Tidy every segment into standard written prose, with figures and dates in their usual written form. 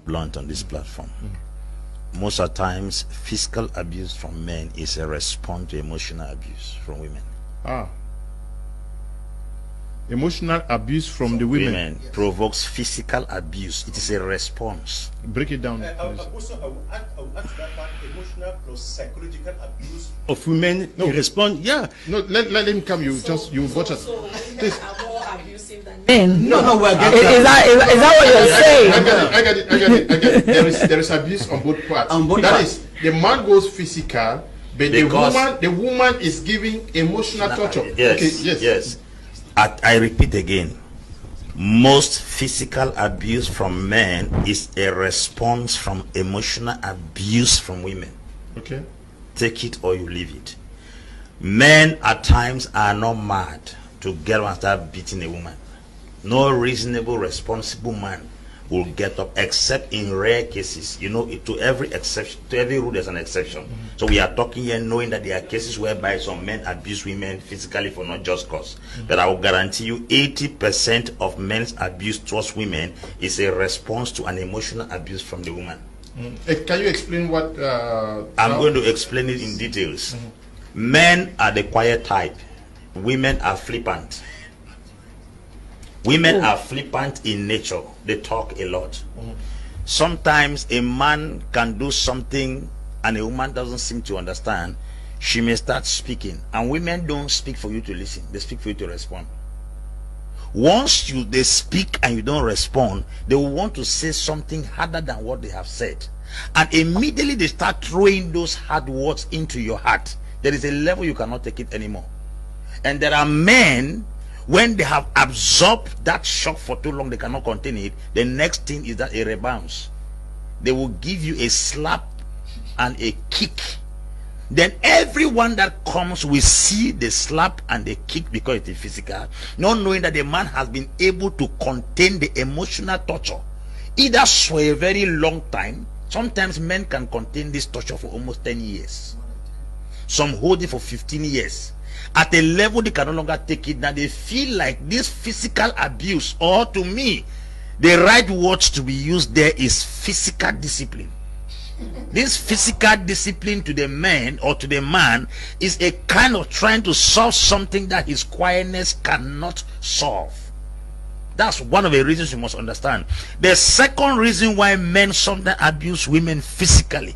blunt on this platform. Most of the times, physical abuse from men is a response to emotional abuse from women. Emotional abuse from the women provokes physical abuse. It is a response. Break it down. Also, I will add to that part, emotional plus psychological abuse of women. No, respond. Yeah. No, let him come. You butcher. Please. Are more abusive than men. No, we're getting is that what you're saying? I get it. There is abuse on both parts. That is, the man goes physical, but the woman is giving emotional torture. Yes. Okay, yes. I repeat again, most physical abuse from men is a response from emotional abuse from women. Okay. Take it or you leave it. Men at times are not mad to get up and start beating a woman. No reasonable, responsible man will get up, except in rare cases. You know, to every exception, to every rule there's an exception. So we are talking here knowing that there are cases whereby some men abuse women physically for not just cause. But I will guarantee you 80% of men's abuse towards women is a response to an emotional abuse from the woman. Can you explain what I'm going to explain it in details. Men are the quiet type, women are flippant. Women are flippant in nature. They talk a lot. Sometimes a man can do something and a woman doesn't seem to understand. She may start speaking, and women don't speak for you to listen. They speak for you to respond. Once they speak and you don't respond, they will want to say something harder than what they have said, and immediately they start throwing those hard words into your heart. There is a level you cannot take it anymore. And there are men, when they have absorbed that shock for too long, they cannot contain it. The next thing is that a rebounds. They will give you a slap and a kick. Then everyone that comes will see the slap and the kick because it is physical, not knowing that the man has been able to contain the emotional torture, either for a very long time. Sometimes men can contain this torture for almost 10 years. Some hold it for 15 years. At a level they can no longer take it. Now they feel like this physical abuse, or to me, the right words to be used there is physical discipline. This physical discipline to the man or to the man is a kind of trying to solve something that his quietness cannot solve. That's one of the reasons you must understand. The second reason why men sometimes abuse women physically,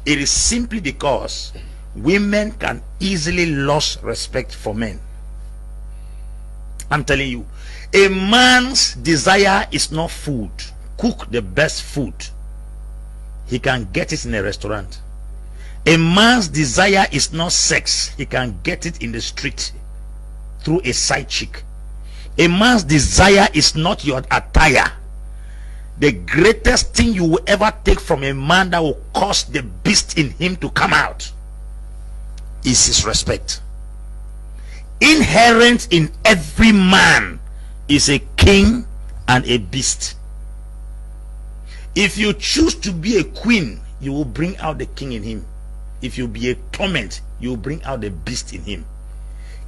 it is simply because women can easily lose respect for men. I'm telling you, a man's desire is not food. Cook the best food, he can get it in a restaurant. A man's desire is not sex. He can get it in the street through a side chick. A man's desire is not your attire. The greatest thing you will ever take from a man that will cause the beast in him to come out is his respect. Inherent in every man is a king and a beast. If you choose to be a queen, you will bring out the king in him. If you be a torment, you will bring out the beast in him.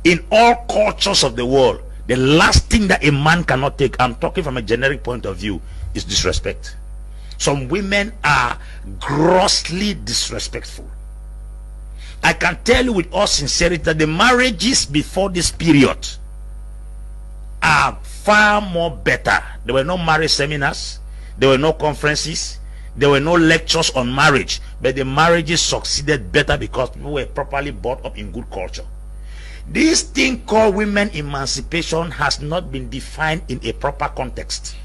In all cultures of the world, the last thing that a man cannot take, I'm talking from a generic point of view, is disrespect. Some women are grossly disrespectful. I can tell you with all sincerity that the marriages before this period are far more better. There were no marriage seminars, there were no conferences, there were no lectures on marriage, but the marriages succeeded better because people were properly brought up in good culture. This thing called women emancipation has not been defined in a proper context.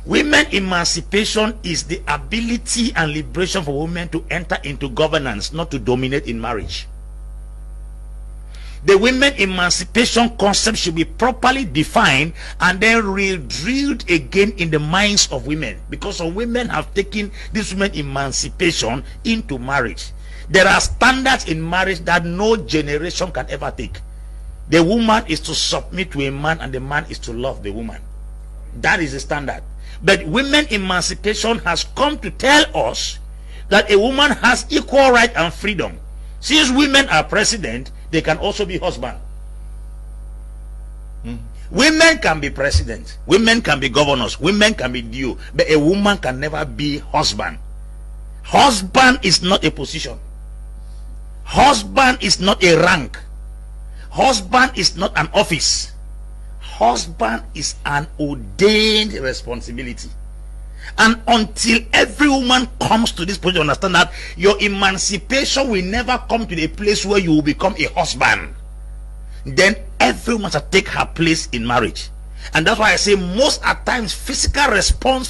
Women emancipation is the ability and liberation for women to enter into governance, not to dominate in marriage. The women emancipation concept should be properly defined and then re-drilled again in the minds of women, because some women have taken this women emancipation into marriage. There are standards in marriage that no generation can ever take. The woman is to submit to a man and the man is to love the woman. That is the standard. But women emancipation has come to tell us that a woman has equal right and freedom. Since women are president, they can also be husband. Women can be president, women can be governors, women can be DO, but a woman can never be husband. Husband is not a position. Husband is not a rank. Husband is not an office. Husband is an ordained responsibility. And until every woman comes to this point to understand that your emancipation will never come to the place where you will become a husband, then every woman shall take her place in marriage. And that's why I say most at times physical response